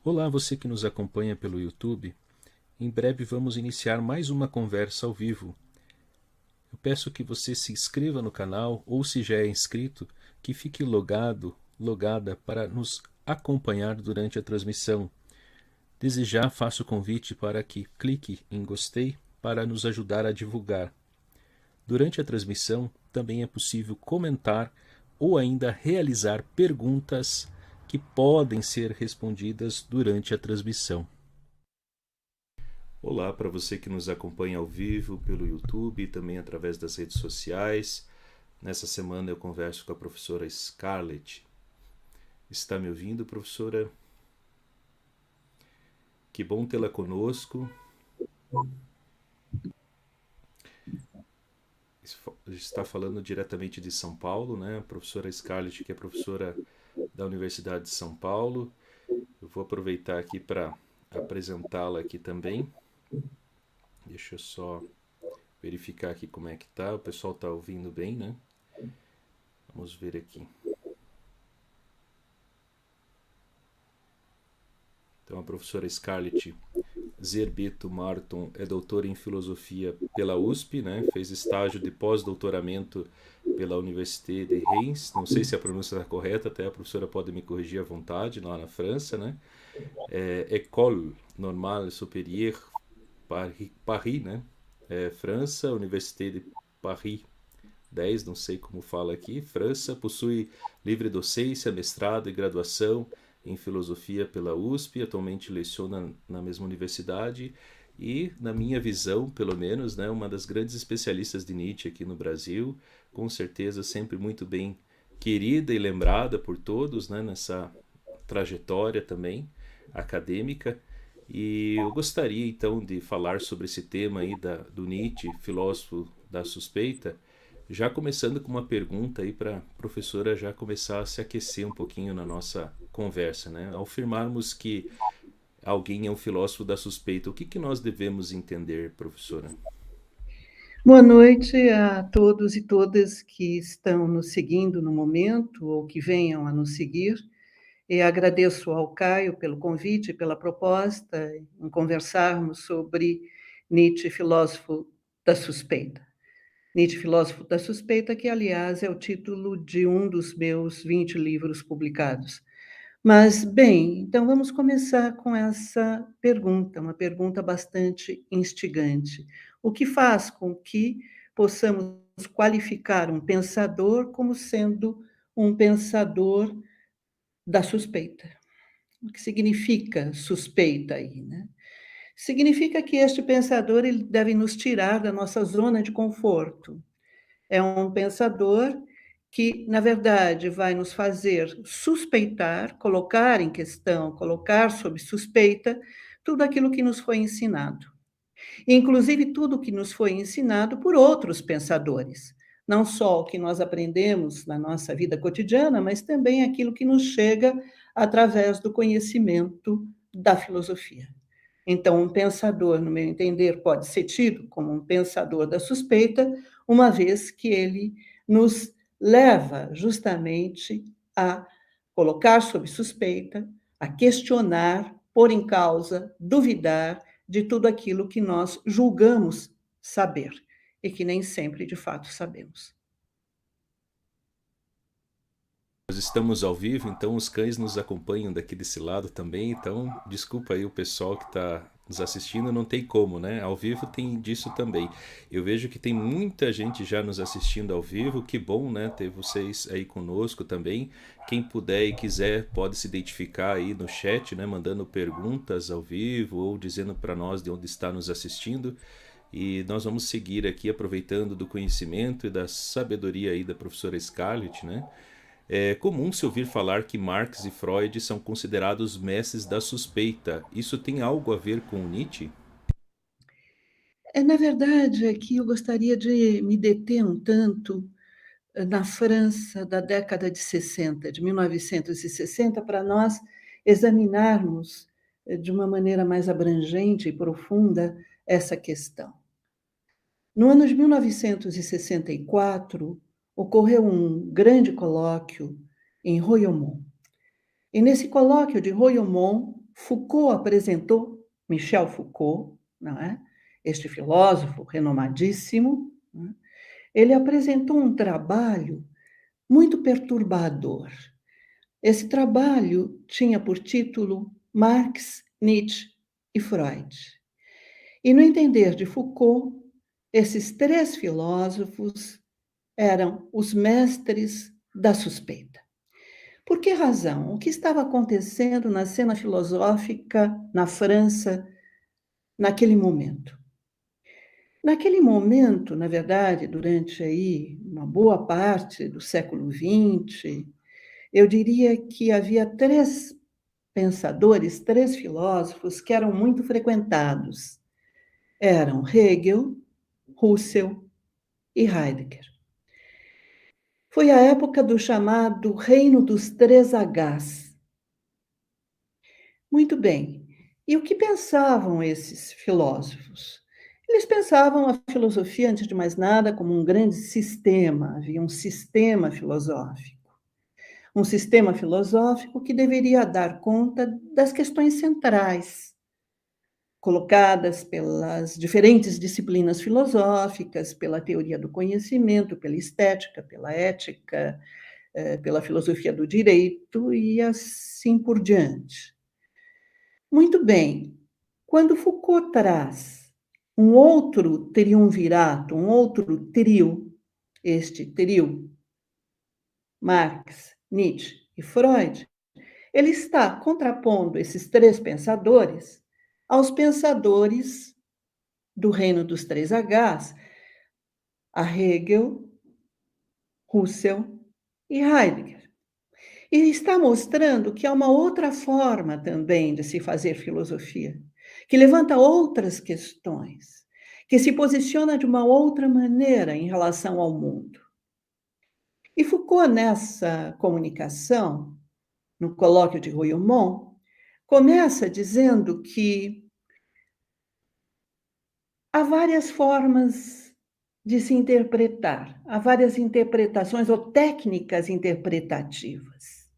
Olá, você que nos acompanha pelo YouTube. Em breve vamos iniciar mais uma conversa ao vivo. Eu peço que você se inscreva no canal ou, se já é inscrito, que fique logado, logada para nos acompanhar durante a transmissão. Desde já faço o convite para que clique em gostei para nos ajudar a divulgar. Durante a transmissão também é possível comentar ou ainda realizar perguntas que podem ser respondidas durante a transmissão. Olá para você que nos acompanha ao vivo pelo YouTube e também através das redes sociais. Nessa semana eu converso com a professora Scarlett. Está me ouvindo, professora? Que bom tê-la conosco. Está falando diretamente de São Paulo, né? A professora Scarlett, que é professora da Universidade de São Paulo. Eu vou aproveitar aqui para apresentá-la aqui também. Deixa eu só verificar aqui como é que tá. O pessoal está ouvindo bem, né? Vamos ver aqui. Então, a professora Scarlett Zerbeto Marton é doutora em filosofia pela USP, né? Fez estágio de pós-doutoramento pela Université de Reims. Não sei se a pronúncia está correta, até a professora pode me corrigir à vontade, lá na França, né? École Normale Supérieure Paris, né? França, Université de Paris 10, não sei como fala aqui. França possui livre docência, mestrado e graduação em filosofia pela USP, atualmente leciona na mesma universidade e, na minha visão, pelo menos, né, uma das grandes especialistas de Nietzsche aqui no Brasil, com certeza sempre muito bem querida e lembrada por todos, né, nessa trajetória também acadêmica. E eu gostaria então de falar sobre esse tema aí do Nietzsche, filósofo da suspeita, já começando com uma pergunta aí para a professora já começar a se aquecer um pouquinho na nossa conversa, né? Ao afirmarmos que alguém é um filósofo da suspeita, o que nós devemos entender, professora? Boa noite a todos e todas que estão nos seguindo no momento ou que venham a nos seguir. E agradeço ao Caio pelo convite, pela proposta em conversarmos sobre Nietzsche, filósofo da suspeita. Nietzsche, filósofo da suspeita, que, aliás, é o título de um dos meus 20 livros publicados. Mas, bem, então vamos começar com essa pergunta, uma pergunta bastante instigante. O que faz com que possamos qualificar um pensador como sendo um pensador da suspeita? O que significa suspeita aí, né? Significa que este pensador ele deve nos tirar da nossa zona de conforto. É um pensador que, na verdade, vai nos fazer suspeitar, colocar em questão, colocar sob suspeita tudo aquilo que nos foi ensinado. Inclusive tudo o que nos foi ensinado por outros pensadores. Não só o que nós aprendemos na nossa vida cotidiana, mas também aquilo que nos chega através do conhecimento da filosofia. Então, um pensador, no meu entender, pode ser tido como um pensador da suspeita, uma vez que ele nos leva justamente a colocar sob suspeita, a questionar, pôr em causa, duvidar de tudo aquilo que nós julgamos saber e que nem sempre de fato sabemos. Nós estamos ao vivo, então os cães nos acompanham daqui desse lado também, então desculpa aí o pessoal que está nos assistindo, não tem como, né? Ao vivo tem disso também. Eu vejo que tem muita gente já nos assistindo ao vivo, que bom, né? Ter vocês aí conosco também. Quem puder e quiser pode se identificar aí no chat, né? Mandando perguntas ao vivo ou dizendo para nós de onde está nos assistindo. E nós vamos seguir aqui aproveitando do conhecimento e da sabedoria aí da professora Scarlett, né? É comum se ouvir falar que Marx e Freud são considerados mestres da suspeita. Isso tem algo a ver com Nietzsche? Na verdade, aqui eu gostaria de me deter um tanto na França da década de 60, de 1960, para nós examinarmos de uma maneira mais abrangente e profunda essa questão. No ano de 1964, ocorreu um grande colóquio em Royaumont. E nesse colóquio de Royaumont, Foucault apresentou, Michel Foucault, não é? Este filósofo renomadíssimo, né? Ele apresentou um trabalho muito perturbador. Esse trabalho tinha por título Marx, Nietzsche e Freud. E no entender de Foucault, esses três filósofos eram os mestres da suspeita. Por que razão? O que estava acontecendo na cena filosófica na França naquele momento? Naquele momento, na verdade, durante aí uma boa parte do século XX, eu diria que havia três pensadores, três filósofos que eram muito frequentados. Eram Hegel, Husserl e Heidegger. Foi a época do chamado Reino dos Três Hs. Muito bem. E o que pensavam esses filósofos? Eles pensavam a filosofia, antes de mais nada, como um grande sistema. Havia um sistema filosófico. Um sistema filosófico que deveria dar conta das questões centrais, colocadas pelas diferentes disciplinas filosóficas, pela teoria do conhecimento, pela estética, pela ética, pela filosofia do direito e assim por diante. Muito bem. Quando Foucault traz um outro triunvirato, um outro trio, este trio, Marx, Nietzsche e Freud, ele está contrapondo esses três pensadores aos pensadores do reino dos três Hs, a Hegel, Husserl e Heidegger. E está mostrando que há uma outra forma também de se fazer filosofia, que levanta outras questões, que se posiciona de uma outra maneira em relação ao mundo. E Foucault, nessa comunicação, no colóquio de Royaumont, começa dizendo que há várias formas de se interpretar, há várias interpretações ou técnicas interpretativas.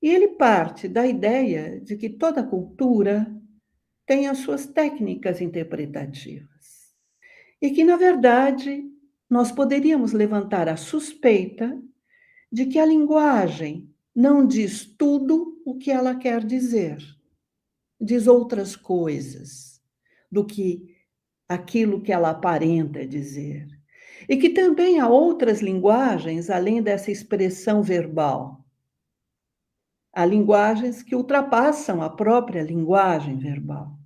E ele parte da ideia de que toda cultura tem as suas técnicas interpretativas. E que, na verdade, nós poderíamos levantar a suspeita de que a linguagem não diz tudo o que ela quer dizer, diz outras coisas do que aquilo que ela aparenta dizer. E que também há outras linguagens além dessa expressão verbal. Há linguagens que ultrapassam a própria linguagem verbal.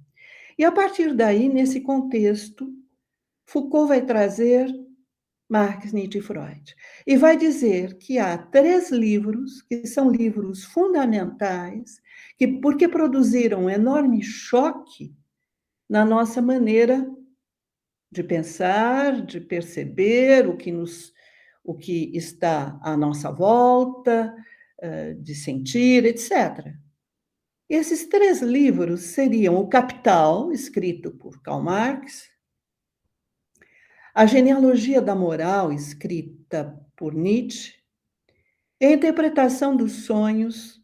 E a partir daí, nesse contexto, Foucault vai trazer Marx, Nietzsche e Freud. E vai dizer que há três livros que são livros fundamentais, que porque produziram um enorme choque na nossa maneira de pensar, de perceber o que está à nossa volta, de sentir, etc. Esses três livros seriam O Capital, escrito por Karl Marx, A Genealogia da Moral, escrita por Nietzsche, e A Interpretação dos Sonhos,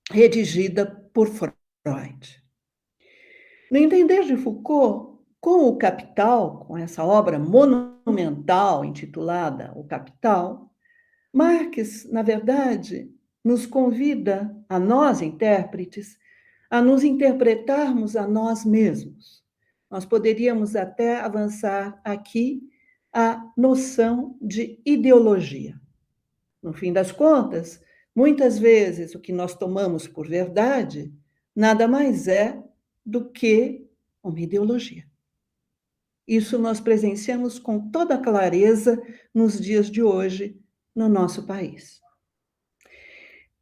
redigida por Freud. No entender de Foucault, com O Capital, com essa obra monumental intitulada O Capital, Marx, na verdade, nos convida, a nós intérpretes, a nos interpretarmos a nós mesmos. Nós poderíamos até avançar aqui a noção de ideologia. No fim das contas, muitas vezes o que nós tomamos por verdade nada mais é do que uma ideologia. Isso nós presenciamos com toda clareza nos dias de hoje no nosso país.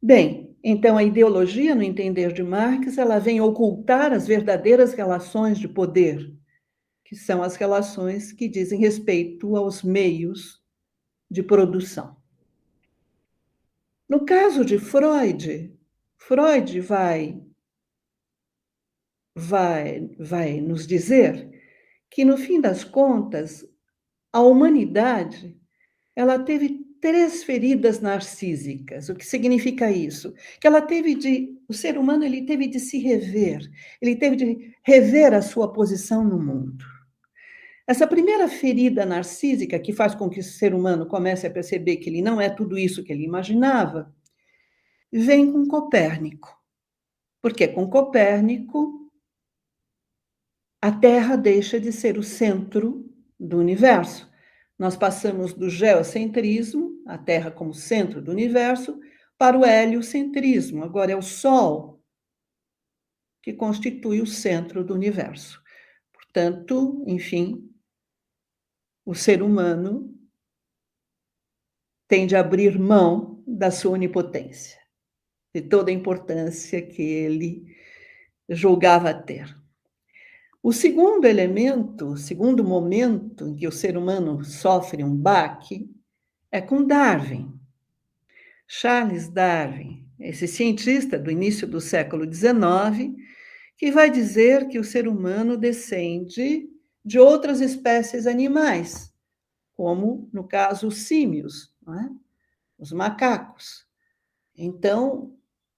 Bem, então a ideologia, no entender de Marx, ela vem ocultar as verdadeiras relações de poder, que são as relações que dizem respeito aos meios de produção. No caso de Freud, Freud vai nos dizer que, no fim das contas, a humanidade ela teve 3 feridas narcísicas. O que significa isso? Que o ser humano ele teve de se rever, ele teve de rever a sua posição no mundo. Essa primeira ferida narcísica, que faz com que o ser humano comece a perceber que ele não é tudo isso que ele imaginava, vem com Copérnico. Porque com Copérnico, a Terra deixa de ser o centro do universo. Nós passamos do geocentrismo, a Terra como centro do universo, para o heliocentrismo. Agora é o Sol que constitui o centro do universo. Portanto, enfim, o ser humano tem de abrir mão da sua onipotência, de toda a importância que ele julgava ter. O segundo elemento, o segundo momento em que o ser humano sofre um baque é com Darwin. Charles Darwin, esse cientista do início do século XIX, que vai dizer que o ser humano descende de outras espécies animais, como, no caso, os símios, não é? Os macacos. Então,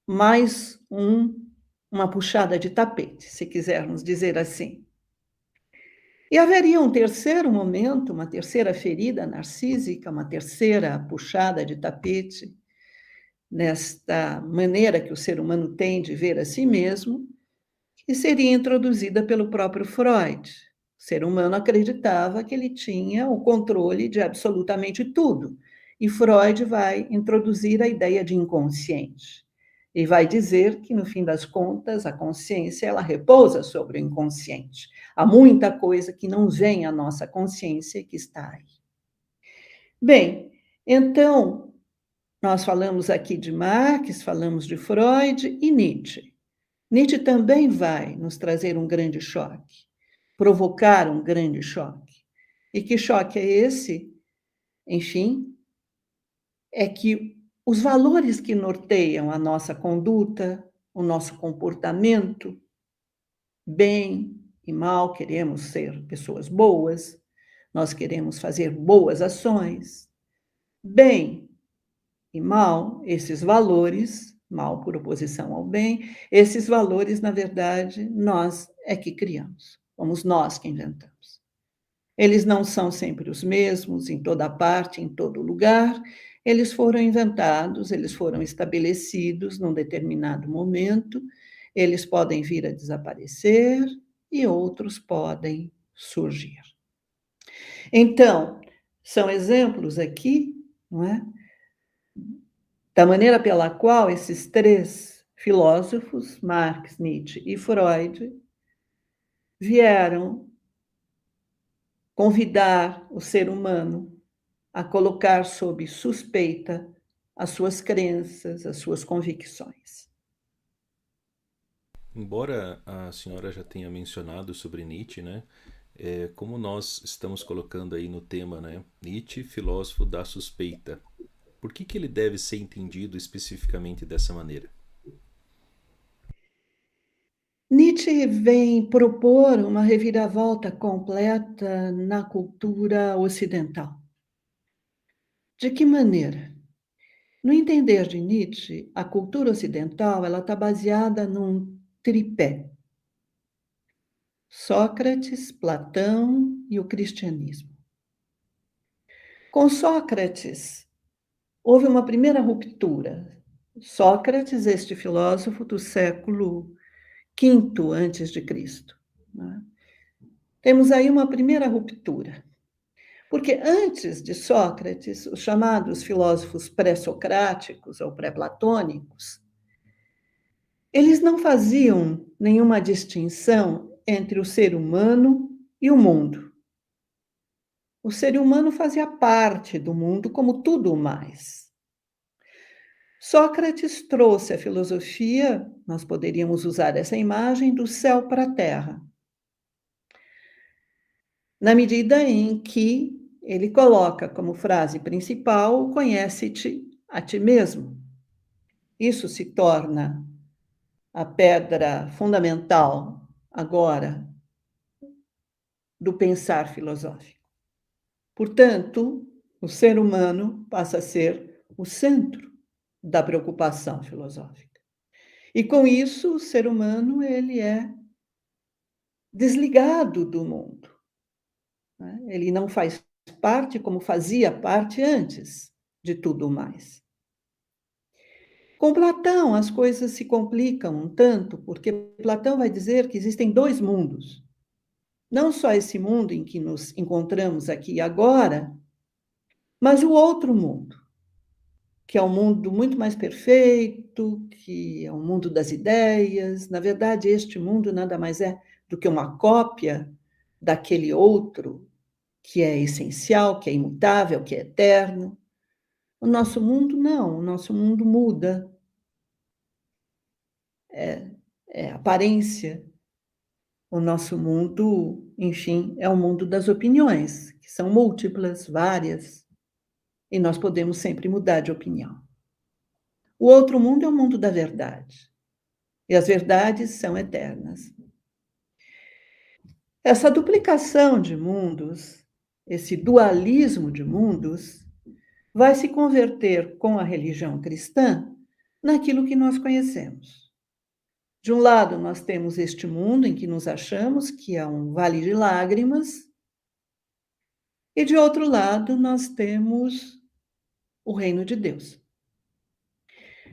mais uma puxada de tapete, se quisermos dizer assim. E haveria um terceiro momento, uma terceira ferida narcísica, uma terceira puxada de tapete, nesta maneira que o ser humano tem de ver a si mesmo, que seria introduzida pelo próprio Freud. O ser humano acreditava que ele tinha o controle de absolutamente tudo. E Freud vai introduzir a ideia de inconsciente. E vai dizer que, no fim das contas, a consciência ela repousa sobre o inconsciente. Há muita coisa que não vem à nossa consciência e que está aí. Bem, então, nós falamos aqui de Marx, falamos de Freud e Nietzsche. Nietzsche também vai nos trazer um grande choque, provocar um grande choque. E que choque é esse? Enfim, é que os valores que norteiam a nossa conduta, o nosso comportamento, bem e mal, queremos ser pessoas boas, nós queremos fazer boas ações, bem e mal, esses valores, mal por oposição ao bem, esses valores, na verdade, nós é que criamos, somos nós que inventamos. Eles não são sempre os mesmos, em toda parte, em todo lugar, eles foram inventados, eles foram estabelecidos num determinado momento, eles podem vir a desaparecer e outros podem surgir. Então, são exemplos aqui, não é? Da maneira pela qual esses 3 filósofos, Marx, Nietzsche e Freud, vieram convidar o ser humano a colocar sob suspeita as suas crenças, as suas convicções. Embora a senhora já tenha mencionado sobre Nietzsche, né? Como nós estamos colocando aí no tema, né? Nietzsche, filósofo da suspeita. Por que ele deve ser entendido especificamente dessa maneira? Nietzsche vem propor uma reviravolta completa na cultura ocidental. De que maneira? No entender de Nietzsche, a cultura ocidental ela está baseada num tripé: Sócrates, Platão e o cristianismo. Com Sócrates, houve uma primeira ruptura. Sócrates, este filósofo do século V antes de Cristo. Né? Temos aí uma primeira ruptura. Porque antes de Sócrates, os chamados filósofos pré-socráticos ou pré-platônicos, eles não faziam nenhuma distinção entre o ser humano e o mundo. O ser humano fazia parte do mundo como tudo mais. Sócrates trouxe a filosofia, nós poderíamos usar essa imagem, do céu para a terra, na medida em que ele coloca como frase principal: conhece-te a ti mesmo. Isso se torna a pedra fundamental agora do pensar filosófico. Portanto, O ser humano passa a ser o centro da preocupação filosófica. E com isso, o ser humano ele é desligado do mundo, né? Ele não faz parte como fazia parte antes de tudo mais. Com Platão, as coisas se complicam um tanto, porque Platão vai dizer que existem dois mundos. Não só esse mundo em que nos encontramos aqui e agora, mas o outro mundo, que é um mundo muito mais perfeito, que é um mundo das ideias. Na verdade, este mundo nada mais é do que uma cópia daquele outro que é essencial, que é imutável, que é eterno. O nosso mundo não, o nosso mundo muda. É aparência. O nosso mundo, enfim, é o mundo das opiniões, que são múltiplas, várias, e nós podemos sempre mudar de opinião. O outro mundo é o mundo da verdade, e as verdades são eternas. Essa duplicação de mundos, esse dualismo de mundos, vai se converter com a religião cristã naquilo que nós conhecemos. De um lado, nós temos este mundo em que nos achamos, que é um vale de lágrimas, e de outro lado, nós temos o reino de Deus.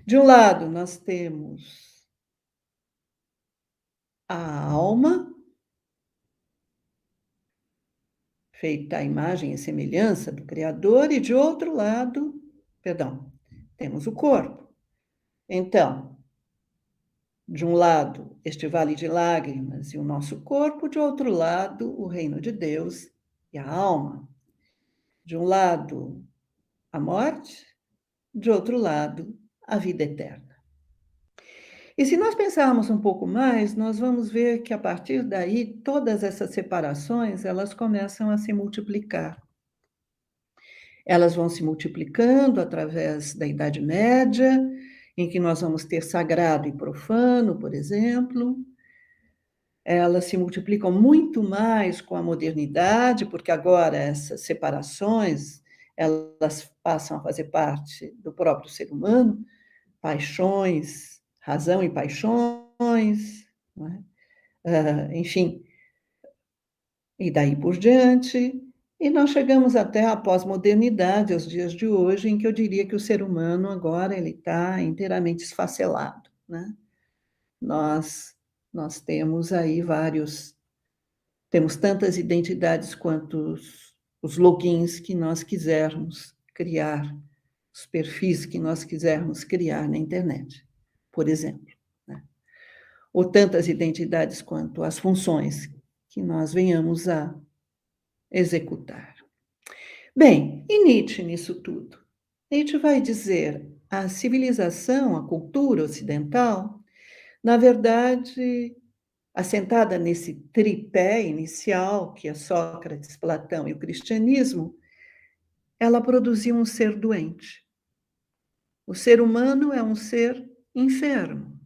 De um lado, nós temos a alma, feita à imagem e semelhança do Criador, e de outro lado, temos o corpo. Então, de um lado, este vale de lágrimas e o nosso corpo, de outro lado, o reino de Deus e a alma. De um lado, a morte, de outro lado, a vida eterna. E se nós pensarmos um pouco mais, nós vamos ver que a partir daí todas essas separações, elas começam a se multiplicar. Elas vão se multiplicando através da Idade Média, em que nós vamos ter sagrado e profano, por exemplo. Elas se multiplicam muito mais com a modernidade, porque agora essas separações, elas passam a fazer parte do próprio ser humano, paixões, razão e paixões, não é? Enfim, e daí por diante. E nós chegamos até a pós-modernidade, aos dias de hoje, em que eu diria que o ser humano agora ele está inteiramente esfacelado, né? Nós temos aí temos tantas identidades quanto os logins que nós quisermos criar, os perfis que nós quisermos criar na internet, por exemplo, né? Ou tantas identidades quanto as funções que nós venhamos a executar. Bem, e Nietzsche nisso tudo? Nietzsche vai dizer a civilização, a cultura ocidental, na verdade, assentada nesse tripé inicial, que é Sócrates, Platão e o cristianismo, ela produziu um ser doente. O ser humano é um ser enfermo.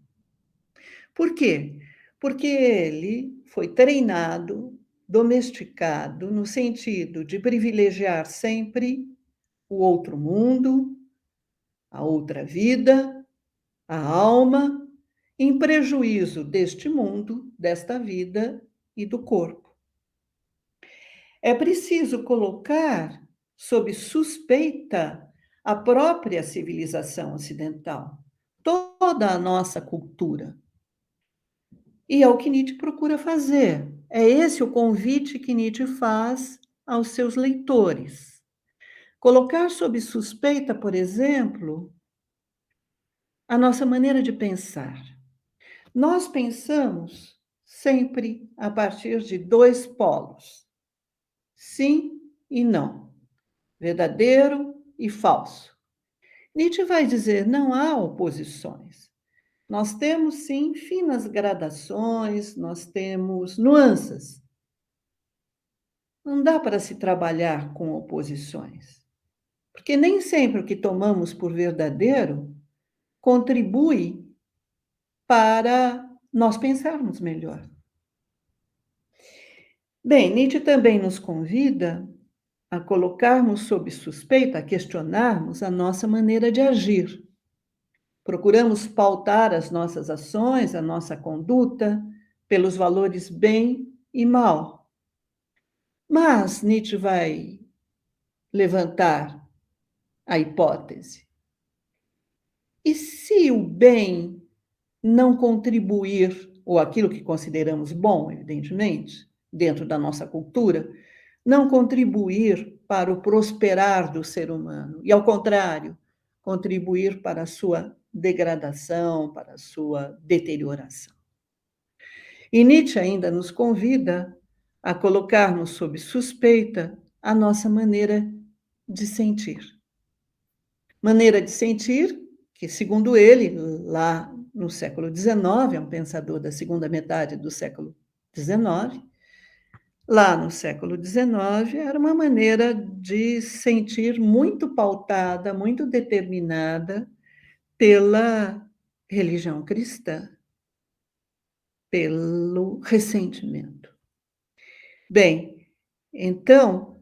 Por quê? Porque ele foi treinado, domesticado, no sentido de privilegiar sempre o outro mundo, a outra vida, a alma, em prejuízo deste mundo, desta vida e do corpo. É preciso colocar sob suspeita a própria civilização ocidental, toda a nossa cultura. E é o que Nietzsche procura fazer. É esse o convite que Nietzsche faz aos seus leitores. Colocar sob suspeita, por exemplo, a nossa maneira de pensar. Nós pensamos sempre a partir de dois polos: sim e não, verdadeiro e falso. Nietzsche vai dizer: não há oposições. Nós temos, sim, finas gradações, nós temos nuances. Não dá para se trabalhar com oposições, porque nem sempre o que tomamos por verdadeiro contribui para nós pensarmos melhor. Bem, Nietzsche também nos convida a colocarmos sob suspeita, a questionarmos a nossa maneira de agir. Procuramos pautar as nossas ações, a nossa conduta, pelos valores bem e mal. Mas Nietzsche vai levantar a hipótese: e se o bem não contribuir, ou aquilo que consideramos bom, evidentemente, dentro da nossa cultura, não contribuir para o prosperar do ser humano, e, ao contrário, contribuir para a sua degradação, para a sua deterioração? E Nietzsche ainda nos convida a colocarmos sob suspeita a nossa maneira de sentir. Maneira de sentir que, segundo ele, lá no século XIX, é um pensador da segunda metade do século XIX, lá no século XIX, era uma maneira de sentir muito pautada, muito determinada pela religião cristã, pelo ressentimento. Bem, então,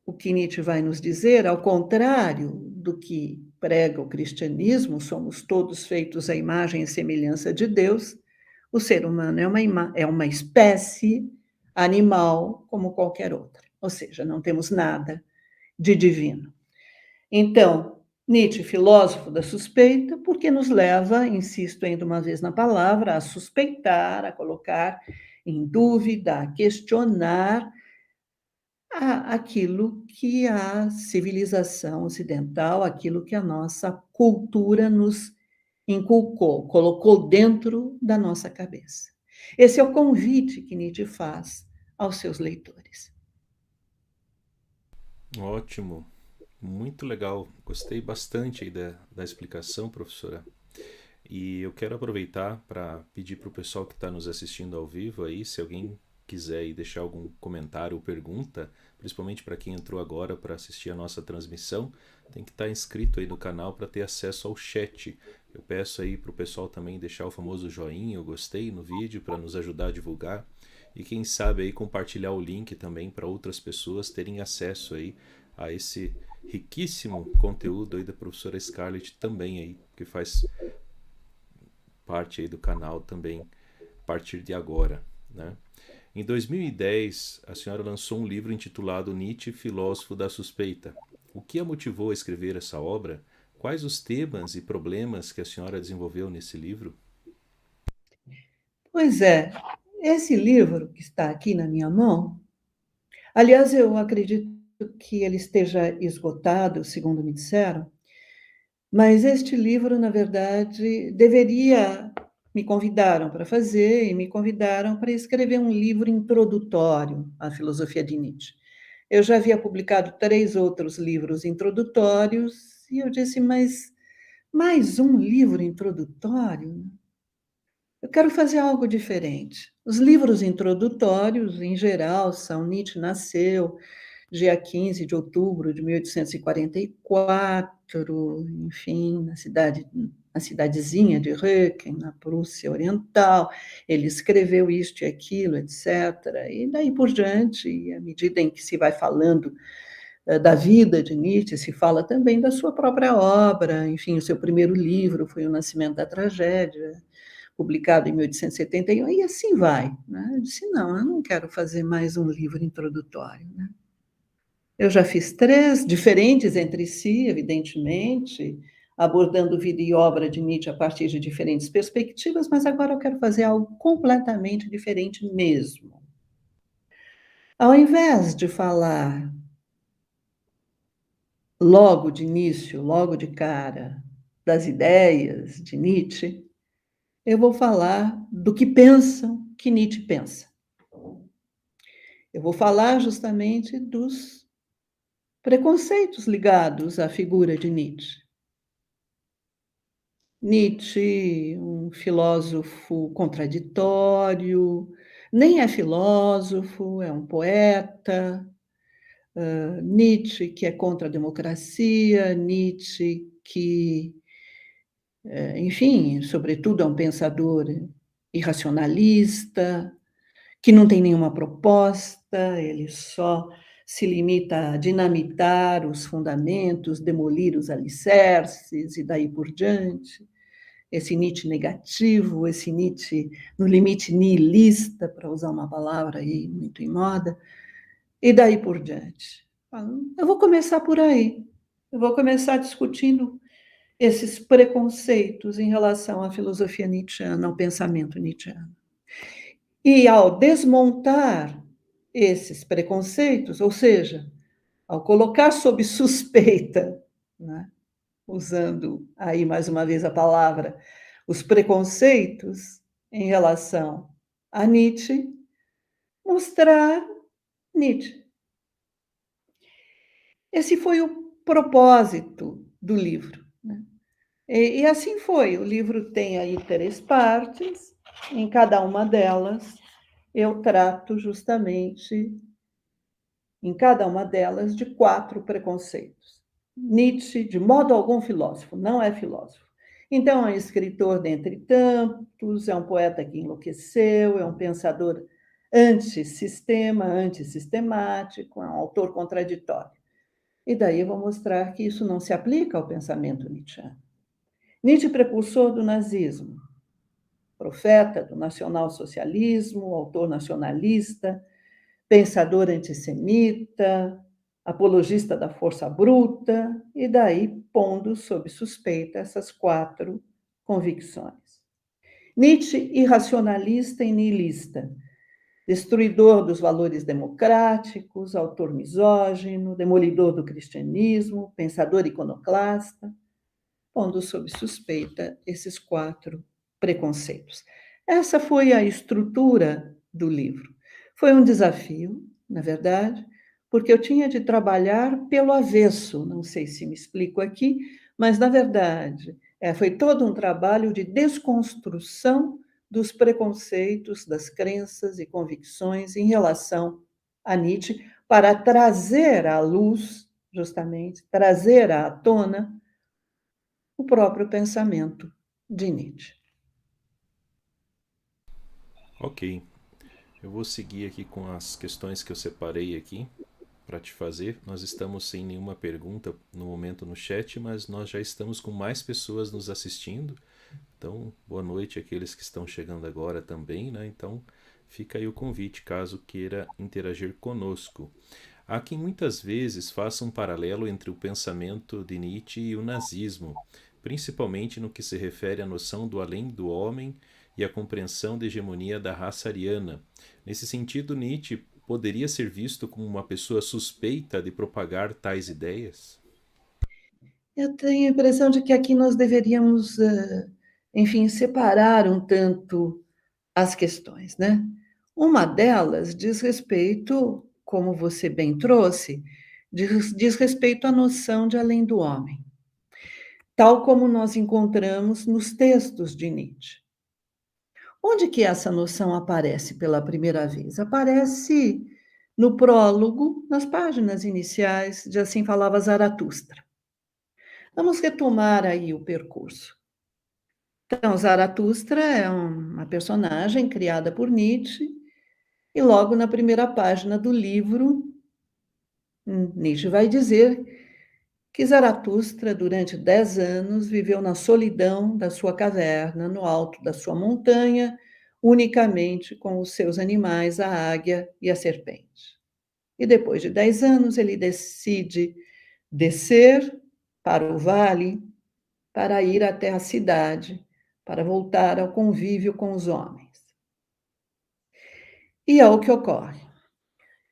o que Nietzsche vai nos dizer, ao contrário do que prega o cristianismo, somos todos feitos à imagem e semelhança de Deus, o ser humano é uma espécie animal como qualquer outra, ou seja, não temos nada de divino. Então, Nietzsche, filósofo da suspeita, porque nos leva, insisto ainda uma vez na palavra, a suspeitar, a colocar em dúvida, a questionar aquilo que a civilização ocidental, aquilo que a nossa cultura nos inculcou, colocou dentro da nossa cabeça. Esse é o convite que Nietzsche faz aos seus leitores. Ótimo, muito legal. Gostei bastante aí da explicação, professora. E eu quero aproveitar para pedir para o pessoal que está nos assistindo ao vivo aí, se alguém quiser aí deixar algum comentário ou pergunta, principalmente para quem entrou agora para assistir a nossa transmissão, tem que estar inscrito aí no canal para ter acesso ao chat. Eu peço aí para o pessoal também deixar o famoso joinha, eu gostei no vídeo, para nos ajudar a divulgar. E quem sabe aí compartilhar o link também para outras pessoas terem acesso aí a esse riquíssimo conteúdo aí da professora Scarlett também aí, que faz parte aí do canal também a partir de agora, né? Em 2010, a senhora lançou um livro intitulado Nietzsche, Filósofo da Suspeita. O que a motivou a escrever essa obra? Quais os temas e problemas que a senhora desenvolveu nesse livro? Pois é, esse livro que está aqui na minha mão, aliás, eu acredito que ele esteja esgotado, segundo me disseram, mas este livro, na verdade, me convidaram para fazer e me convidaram para escrever um livro introdutório à filosofia de Nietzsche. Eu já havia publicado 3 outros livros introdutórios e eu disse, mas mais um livro introdutório? Eu quero fazer algo diferente. Os livros introdutórios, em geral, são Nietzsche nasceu dia 15 de outubro de 1844, enfim, na cidadezinha de Röcken, na Prússia Oriental. Ele escreveu isto e aquilo, etc. E daí por diante, à medida em que se vai falando da vida de Nietzsche, se fala também da sua própria obra. Enfim, o seu primeiro livro foi O Nascimento da Tragédia, publicado em 1871, e assim vai. Né? Eu disse, não, eu não quero fazer mais um livro introdutório. Né? Eu já fiz 3, diferentes entre si, evidentemente, abordando vida e obra de Nietzsche a partir de diferentes perspectivas, mas agora eu quero fazer algo completamente diferente mesmo. Ao invés de falar logo de início, logo de cara, das ideias de Nietzsche, eu vou falar do que pensam que Nietzsche pensa. Eu vou falar justamente dos preconceitos ligados à figura de Nietzsche. Nietzsche, um filósofo contraditório, nem é filósofo, é um poeta. Nietzsche, que é contra a democracia, Nietzsche, que, enfim, sobretudo é um pensador irracionalista, que não tem nenhuma proposta, ele só se limita a dinamitar os fundamentos, demolir os alicerces e daí por diante. Esse Nietzsche negativo, esse Nietzsche no limite nihilista, para usar uma palavra aí muito em moda, e daí por diante. Eu vou começar por aí. Eu vou começar discutindo esses preconceitos em relação à filosofia nietzschiana, ao pensamento nietzschiano. E ao desmontar esses preconceitos, ou seja, ao colocar sob suspeita, né, usando aí mais uma vez a palavra, os preconceitos em relação a Nietzsche, mostrar Nietzsche. Esse foi o propósito do livro, né? E assim foi. O livro tem aí 3 partes. Em cada uma delas, eu trato justamente, em cada uma delas, de 4 preconceitos. Nietzsche, de modo algum, filósofo, não é filósofo. Então, é um escritor dentre tantos, é um poeta que enlouqueceu, é um pensador antissistema, antissistemático, é um autor contraditório. E daí eu vou mostrar que isso não se aplica ao pensamento nietzschiano. Nietzsche, precursor do nazismo, profeta do nacionalsocialismo, autor nacionalista, pensador antissemita, apologista da força bruta, e daí pondo sob suspeita essas 4 convicções. Nietzsche, irracionalista e nihilista, destruidor dos valores democráticos, autor misógino, demolidor do cristianismo, pensador iconoclasta, pondo sob suspeita esses 4 preconceitos. Essa foi a estrutura do livro. Foi um desafio, na verdade, porque eu tinha de trabalhar pelo avesso, não sei se me explico aqui, mas, na verdade, foi todo um trabalho de desconstrução dos preconceitos, das crenças e convicções em relação a Nietzsche, para trazer à luz, justamente, trazer à tona o próprio pensamento de Nietzsche. Ok, eu vou seguir aqui com as questões que eu separei aqui para te fazer. Nós estamos sem nenhuma pergunta no momento no chat, mas nós já estamos com mais pessoas nos assistindo. Então, boa noite àqueles que estão chegando agora também, né? Então, fica aí o convite caso queira interagir conosco. Há quem muitas vezes faça um paralelo entre o pensamento de Nietzsche e o nazismo, principalmente no que se refere à noção do além do homem e à compreensão da hegemonia da raça ariana. Nesse sentido, Nietzsche poderia ser visto como uma pessoa suspeita de propagar tais ideias? Eu tenho a impressão de que aqui nós deveríamos, enfim, separar um tanto as questões, né? Uma delas diz respeito, como você bem trouxe, diz respeito à noção de além do homem, tal como nós encontramos nos textos de Nietzsche. Onde que essa noção aparece pela primeira vez? Aparece no prólogo, nas páginas iniciais de Assim Falava Zaratustra. Vamos retomar aí o percurso. Então, Zaratustra é uma personagem criada por Nietzsche, e logo na primeira página do livro, Nietzsche vai dizer que Zaratustra, durante 10 anos, viveu na solidão da sua caverna, no alto da sua montanha, unicamente com os seus animais, a águia e a serpente. E depois de 10 anos, ele decide descer para o vale para ir até a cidade, para voltar ao convívio com os homens. E é o que ocorre.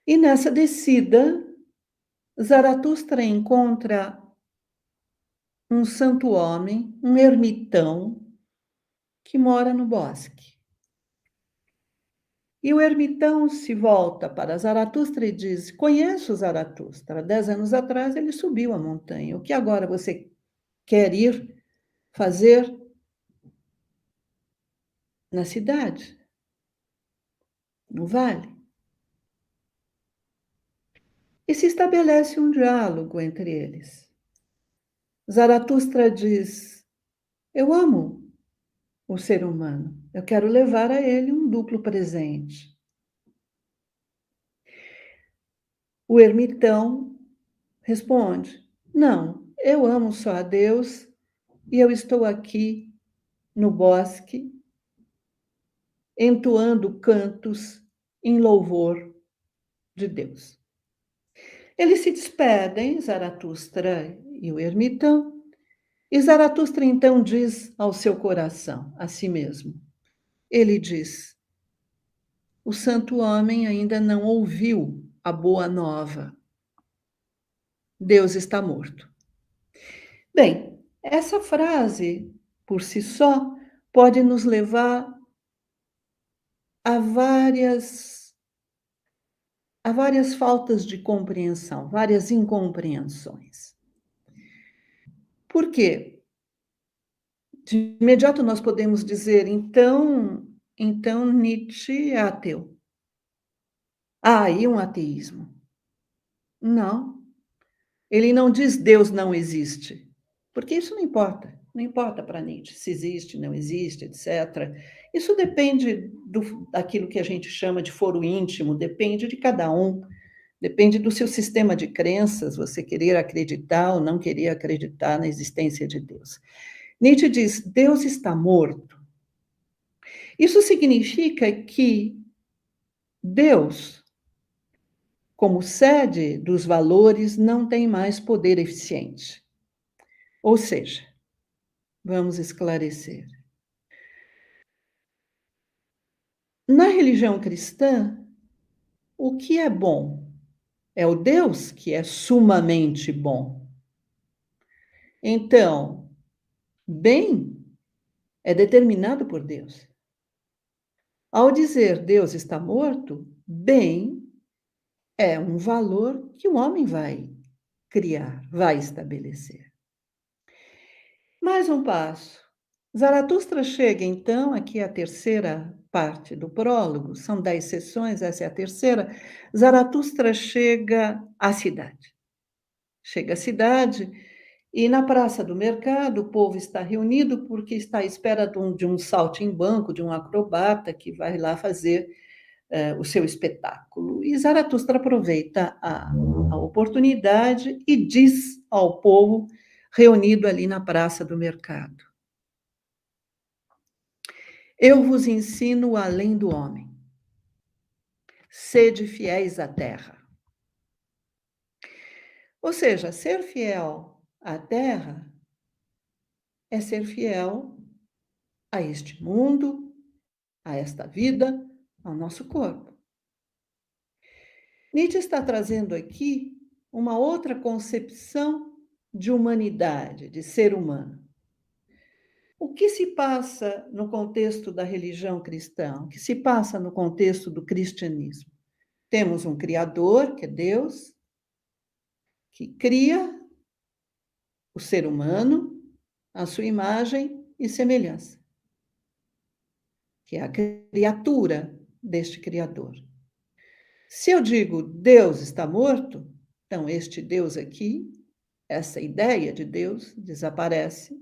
E nessa descida, Zaratustra encontra um santo homem, um ermitão, que mora no bosque. E o ermitão se volta para Zaratustra e diz: Conheço Zaratustra. 10 anos atrás ele subiu a montanha. O que agora você quer ir fazer na cidade, no vale? E se estabelece um diálogo entre eles. Zaratustra diz: Eu amo o ser humano, eu quero levar a ele um duplo presente. O ermitão responde: não, eu amo só a Deus e eu estou aqui no bosque entoando cantos em louvor de Deus. Eles se despedem, Zaratustra e o ermitão, e Zaratustra então diz ao seu coração, a si mesmo, ele diz: o santo homem ainda não ouviu a boa nova. Deus está morto. Bem, essa frase, por si só, pode nos levar a várias faltas de compreensão, várias incompreensões. Por quê? De imediato nós podemos dizer, então Nietzsche é ateu. E um ateísmo. Não. Ele não diz Deus não existe, porque isso não importa. Não importa para Nietzsche se existe, não existe, etc. Isso depende daquilo que a gente chama de foro íntimo, depende de cada um, depende do seu sistema de crenças, você querer acreditar ou não querer acreditar na existência de Deus. Nietzsche diz: Deus está morto. Isso significa que Deus, como sede dos valores, não tem mais poder eficiente. Ou seja, vamos esclarecer. Na religião cristã, o que é bom? É o Deus que é sumamente bom. Então, bem é determinado por Deus. Ao dizer Deus está morto, bem é um valor que o homem vai criar, vai estabelecer. Mais um passo. Zaratustra chega, então, aqui a terceira parte do prólogo, são 10 sessões, essa é a terceira. Zaratustra chega à cidade. Chega à cidade e na praça do mercado o povo está reunido porque está à espera de um saltimbanco, de um acrobata que vai lá fazer o seu espetáculo. E Zaratustra aproveita a oportunidade e diz ao povo reunido ali na praça do mercado: eu vos ensino além do homem. Sede fiéis à terra. Ou seja, ser fiel à terra é ser fiel a este mundo, a esta vida, ao nosso corpo. Nietzsche está trazendo aqui uma outra concepção de humanidade, de ser humano. O que se passa no contexto da religião cristã? O que se passa no contexto do cristianismo? Temos um Criador, que é Deus, que cria o ser humano à sua imagem e semelhança, que é a criatura deste Criador. Se eu digo Deus está morto, então este Deus aqui, essa ideia de Deus desaparece,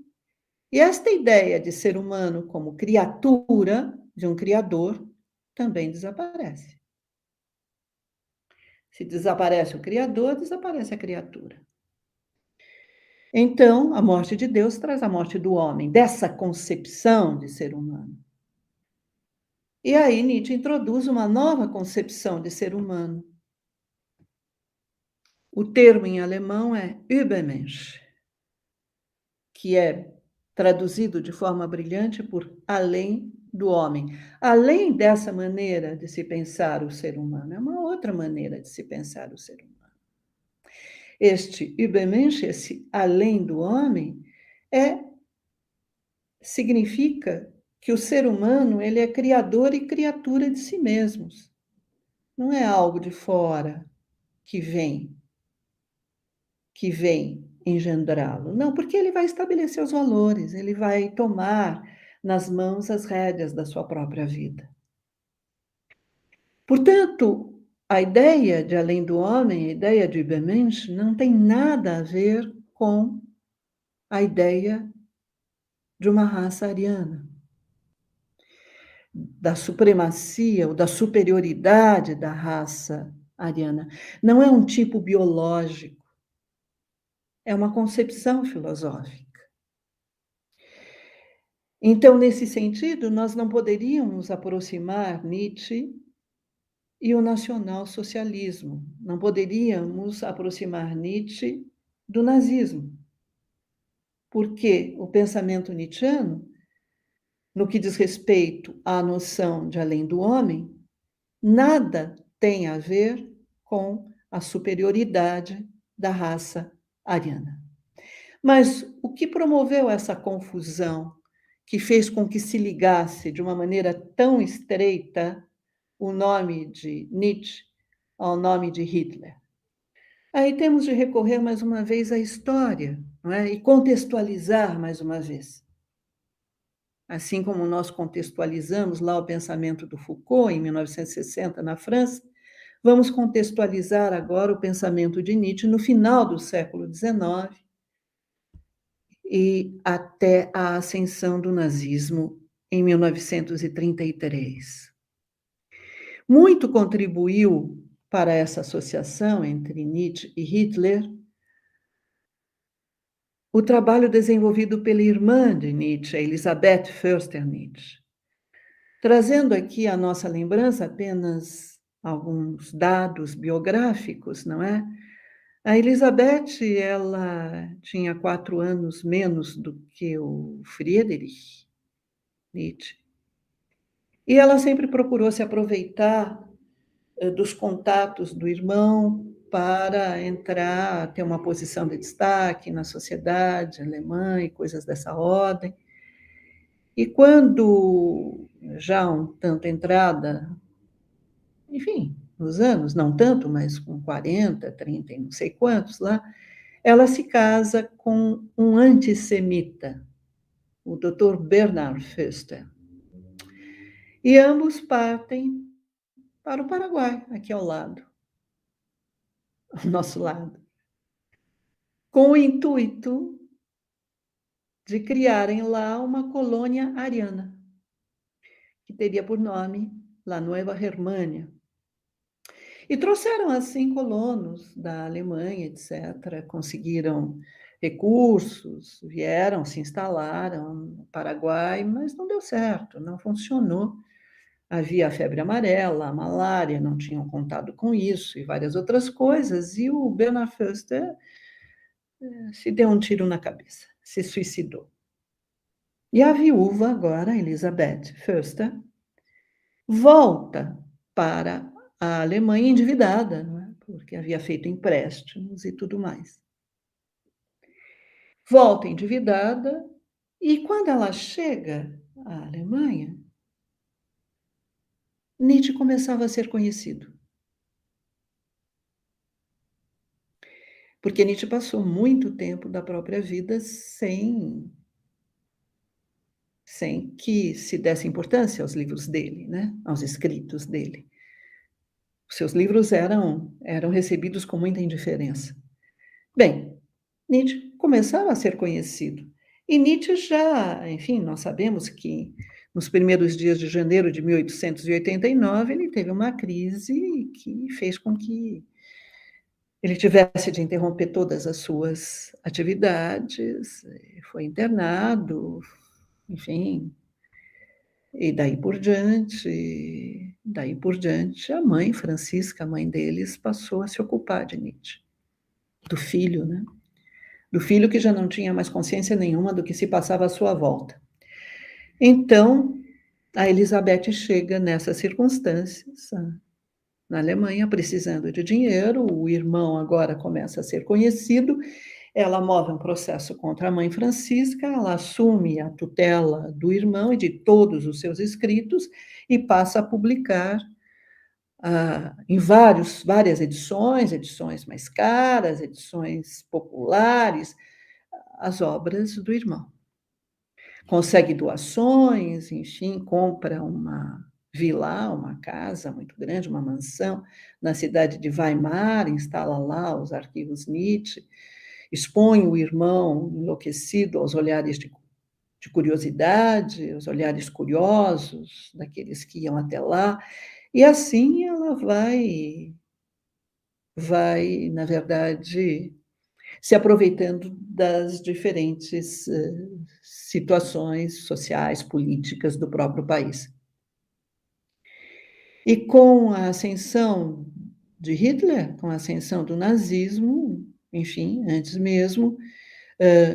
e esta ideia de ser humano como criatura de um Criador também desaparece. Se desaparece o Criador, desaparece a criatura. Então, a morte de Deus traz a morte do homem, dessa concepção de ser humano. E aí Nietzsche introduz uma nova concepção de ser humano. O termo em alemão é Übermensch, que é traduzido de forma brilhante por além do homem. Além dessa maneira de se pensar o ser humano, é uma outra maneira de se pensar o ser humano. Este Übermensch, esse além do homem, significa que o ser humano ele é criador e criatura de si mesmos. Não é algo de fora que vem engendrá-lo. Não, porque ele vai estabelecer os valores, ele vai tomar nas mãos as rédeas da sua própria vida. Portanto, a ideia de além do homem, a ideia de Übermensch, não tem nada a ver com a ideia de uma raça ariana, da supremacia ou da superioridade da raça ariana. Não é um tipo biológico, é uma concepção filosófica. Então, nesse sentido, nós não poderíamos aproximar Nietzsche e o nacionalsocialismo, não poderíamos aproximar Nietzsche do nazismo, porque o pensamento nietzschiano, no que diz respeito à noção de além do homem, nada tem a ver com a superioridade da raça ariana. Mas o que promoveu essa confusão, que fez com que se ligasse de uma maneira tão estreita o nome de Nietzsche ao nome de Hitler? Aí temos de recorrer mais uma vez à história, não é? E contextualizar mais uma vez. Assim como nós contextualizamos lá o pensamento do Foucault, em 1960, na França, vamos contextualizar agora o pensamento de Nietzsche no final do século XIX e até a ascensão do nazismo em 1933. Muito contribuiu para essa associação entre Nietzsche e Hitler o trabalho desenvolvido pela irmã de Nietzsche, Elisabeth Förster Nietzsche. Trazendo aqui à nossa lembrança apenas alguns dados biográficos, não é? A Elisabeth, ela tinha 4 anos menos do que o Friedrich Nietzsche. E ela sempre procurou se aproveitar dos contatos do irmão para entrar, ter uma posição de destaque na sociedade alemã e coisas dessa ordem. E quando, já um tanto entrada, enfim, nos anos, não tanto, mas com 40, 30 e não sei quantos lá, ela se casa com um antissemita, o Dr. Bernhard Förster. E ambos partem para o Paraguai, aqui ao lado, ao nosso lado, com o intuito de criarem lá uma colônia ariana, que teria por nome La Nueva Germânia. E trouxeram, assim, colonos da Alemanha, etc., conseguiram recursos, vieram, se instalaram no Paraguai, mas não deu certo, não funcionou. Havia a febre amarela, a malária, não tinham contado com isso e várias outras coisas, e o Bernhard Förster se deu um tiro na cabeça, se suicidou. E a viúva, agora, Elisabeth Förster, volta para a Alemanha endividada, não é? Porque havia feito empréstimos e tudo mais. Volta endividada, e quando ela chega à Alemanha, Nietzsche começava a ser conhecido. Porque Nietzsche passou muito tempo da própria vida sem que se desse importância aos livros dele, né? Aos escritos dele. Os seus livros eram recebidos com muita indiferença. Bem, Nietzsche começava a ser conhecido. E Nietzsche já, enfim, nós sabemos que nos primeiros dias de janeiro de 1889 ele teve uma crise que fez com que ele tivesse de interromper todas as suas atividades, foi internado, enfim, e daí por diante, a mãe, Francisca, a mãe deles, passou a se ocupar de Nietzsche, do filho, né? Do filho que já não tinha mais consciência nenhuma do que se passava à sua volta. Então, a Elisabeth chega nessas circunstâncias, na Alemanha, precisando de dinheiro, o irmão agora começa a ser conhecido, ela move um processo contra a mãe Francisca, ela assume a tutela do irmão e de todos os seus escritos e passa a publicar em várias edições mais caras, edições populares, as obras do irmão. Consegue doações, enfim, compra uma vila, uma casa muito grande, uma mansão, na cidade de Weimar, instala lá os arquivos Nietzsche, expõe o irmão enlouquecido aos olhares de curiosidade, aos olhares curiosos daqueles que iam até lá, e assim ela vai vai, na verdade, se aproveitando das diferentes situações sociais, políticas do próprio país. E com a ascensão de Hitler, com a ascensão do nazismo, enfim, antes mesmo,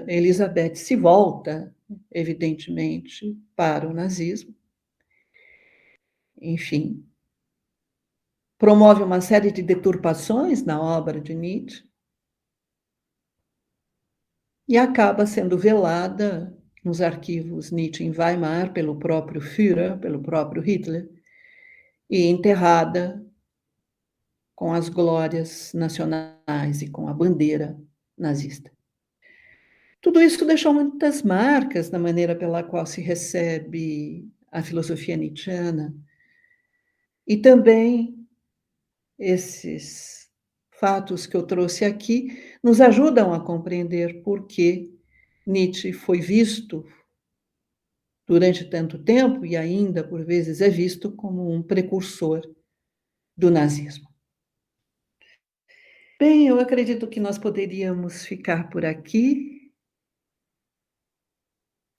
Elizabeth se volta, evidentemente, para o nazismo. Enfim, promove uma série de deturpações na obra de Nietzsche e acaba sendo velada nos arquivos Nietzsche em Weimar pelo próprio Führer, pelo próprio Hitler, e enterrada com as glórias nacionais e com a bandeira nazista. Tudo isso deixou muitas marcas na maneira pela qual se recebe a filosofia nietzschiana, e também esses fatos que eu trouxe aqui nos ajudam a compreender por que Nietzsche foi visto durante tanto tempo e ainda por vezes é visto como um precursor do nazismo. Bem, eu acredito que nós poderíamos ficar por aqui,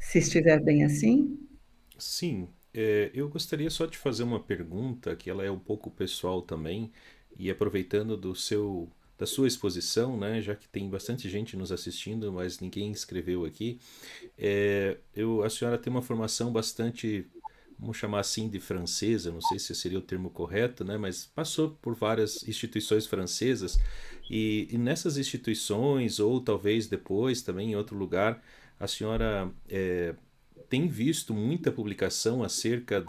se estiver bem assim. Sim, eu gostaria só de fazer uma pergunta que ela é um pouco pessoal também e aproveitando da sua exposição, né, já que tem bastante gente nos assistindo, mas ninguém escreveu aqui. A senhora tem uma formação bastante, vamos chamar assim, de francesa, não sei se seria o termo correto, né, mas passou por várias instituições francesas e nessas instituições, ou talvez depois também em outro lugar, a senhora tem visto muita publicação acerca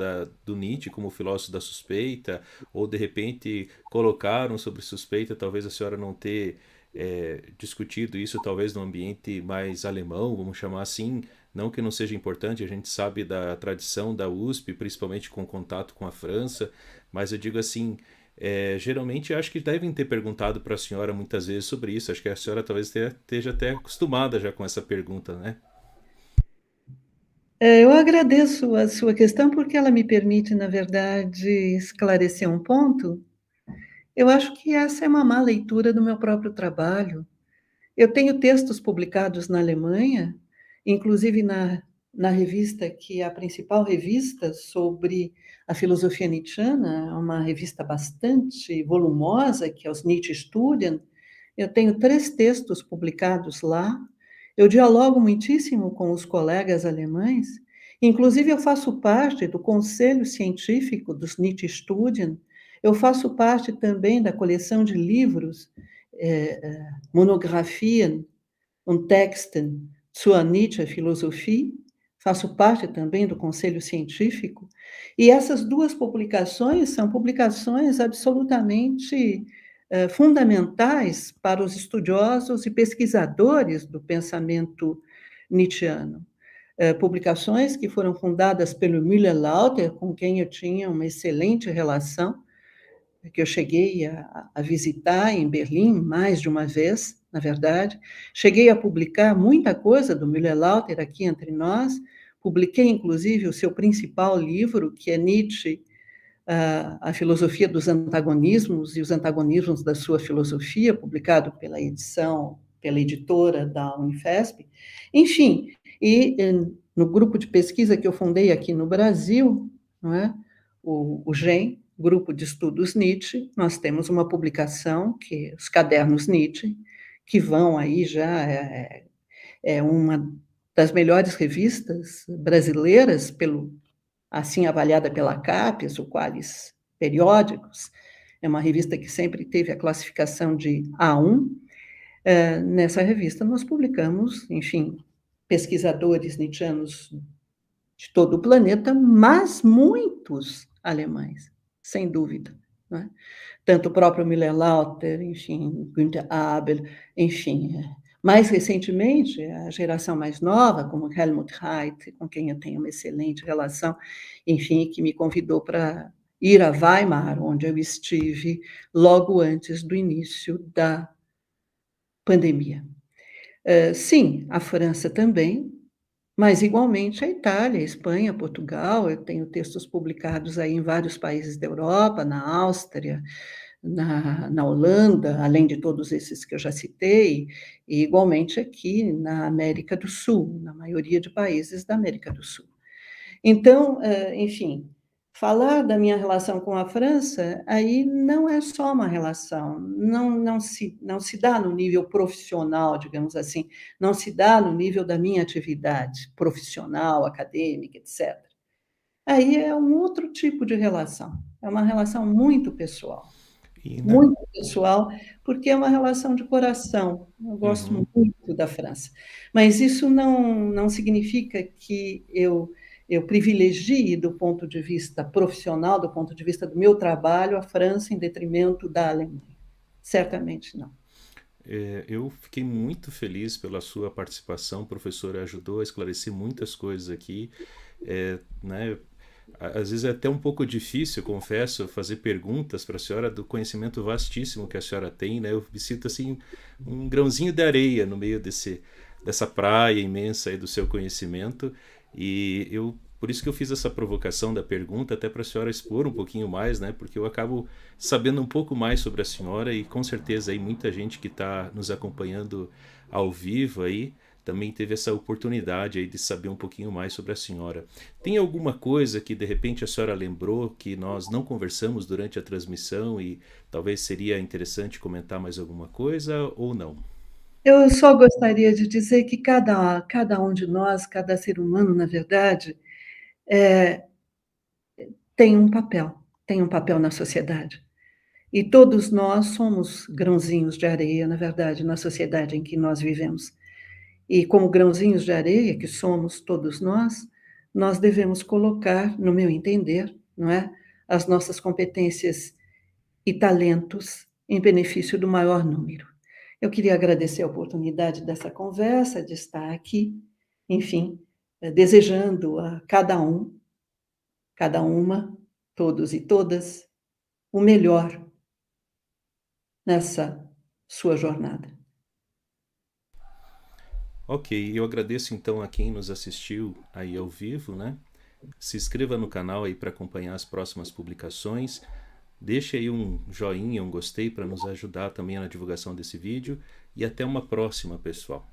do Nietzsche como filósofo da suspeita, ou de repente colocaram sobre suspeita, talvez a senhora não ter discutido isso, talvez no ambiente mais alemão, vamos chamar assim, não que não seja importante, a gente sabe da tradição da USP, principalmente com contato com a França, mas eu digo assim, geralmente acho que devem ter perguntado para a senhora muitas vezes sobre isso, acho que a senhora talvez esteja até acostumada já com essa pergunta, né? Eu agradeço a sua questão porque ela me permite, na verdade, esclarecer um ponto. Eu acho que essa é uma má leitura do meu próprio trabalho. Eu tenho textos publicados na Alemanha, inclusive na revista que é a principal revista sobre a filosofia nietzschiana, uma revista bastante volumosa, que é os Nietzsche Studien. Eu tenho 3 textos publicados lá. Eu dialogo muitíssimo com os colegas alemães. Inclusive, eu faço parte do conselho científico dos Nietzsche Studien. Eu faço parte também da coleção de livros, Monographien und Texten zur Nietzsche-Philosophie. Faço parte também do conselho científico. E essas 2 publicações são publicações absolutamente fundamentais para os estudiosos e pesquisadores do pensamento nietzschiano. Publicações que foram fundadas pelo Müller-Lauter, com quem eu tinha uma excelente relação, que eu cheguei a visitar em Berlim mais de uma vez, na verdade. Cheguei a publicar muita coisa do Müller-Lauter aqui entre nós. Publiquei, inclusive, o seu principal livro, que é Nietzsche, a filosofia dos antagonismos e os antagonismos da sua filosofia, publicado pela editora da Unifesp. Enfim, e no grupo de pesquisa que eu fundei aqui no Brasil, não é? O GEM, Grupo de Estudos Nietzsche, nós temos uma publicação, que os Cadernos Nietzsche, que vão aí já, é uma das melhores revistas brasileiras, assim avaliada pela CAPES, o Qualis Periódicos, é uma revista que sempre teve a classificação de A1. Nessa revista nós publicamos, enfim, pesquisadores nietzschianos de todo o planeta, mas muitos alemães, sem dúvida, né? Tanto o próprio Müller-Lauter, enfim, Günther Abel, enfim. Mais recentemente, a geração mais nova, como Helmut Haidt, com quem eu tenho uma excelente relação, enfim, que me convidou para ir a Weimar, onde eu estive logo antes do início da pandemia. Sim, a França também, mas igualmente a Itália, a Espanha, Portugal. Eu tenho textos publicados aí em vários países da Europa, na Áustria, na Holanda, além de todos esses que eu já citei, e igualmente aqui na América do Sul, na maioria de países da América do Sul. Então, enfim, falar da minha relação com a França, aí não é só uma relação, não se dá no nível profissional, digamos assim, não se dá no nível da minha atividade profissional, acadêmica, etc. Aí é um outro tipo de relação, é uma relação E na... muito pessoal, porque é uma relação de coração. Eu gosto Uhum. muito da França, mas isso não significa que eu privilegie, do ponto de vista profissional, do ponto de vista do meu trabalho, a França em detrimento da Alemanha. Certamente não. Eu fiquei muito feliz pela sua participação, professora, ajudou a esclarecer muitas coisas aqui. Né, às vezes é até um pouco difícil, confesso, fazer perguntas para a senhora do conhecimento vastíssimo que a senhora tem, né? Eu me sinto assim um grãozinho de areia no meio dessa praia imensa aí do seu conhecimento e eu por isso que eu fiz essa provocação da pergunta até para a senhora expor um pouquinho mais, né? Porque eu acabo sabendo um pouco mais sobre a senhora e com certeza aí muita gente que está nos acompanhando ao vivo aí também teve essa oportunidade aí de saber um pouquinho mais sobre a senhora. Tem alguma coisa que de repente a senhora lembrou que nós não conversamos durante a transmissão e talvez seria interessante comentar mais alguma coisa ou não? Eu só gostaria de dizer que cada um de nós, cada ser humano, na verdade, tem um papel na sociedade. E todos nós somos grãozinhos de areia, na verdade, na sociedade em que nós vivemos. E como grãozinhos de areia, que somos todos nós devemos colocar, no meu entender, não é, as nossas competências e talentos em benefício do maior número. Eu queria agradecer a oportunidade dessa conversa, de estar aqui, enfim, desejando a cada uma, todos e todas, o melhor nessa sua jornada. Ok, eu agradeço então a quem nos assistiu aí ao vivo, né? Se inscreva no canal aí para acompanhar as próximas publicações. Deixe aí um joinha, um gostei para nos ajudar também na divulgação desse vídeo e até uma próxima, pessoal.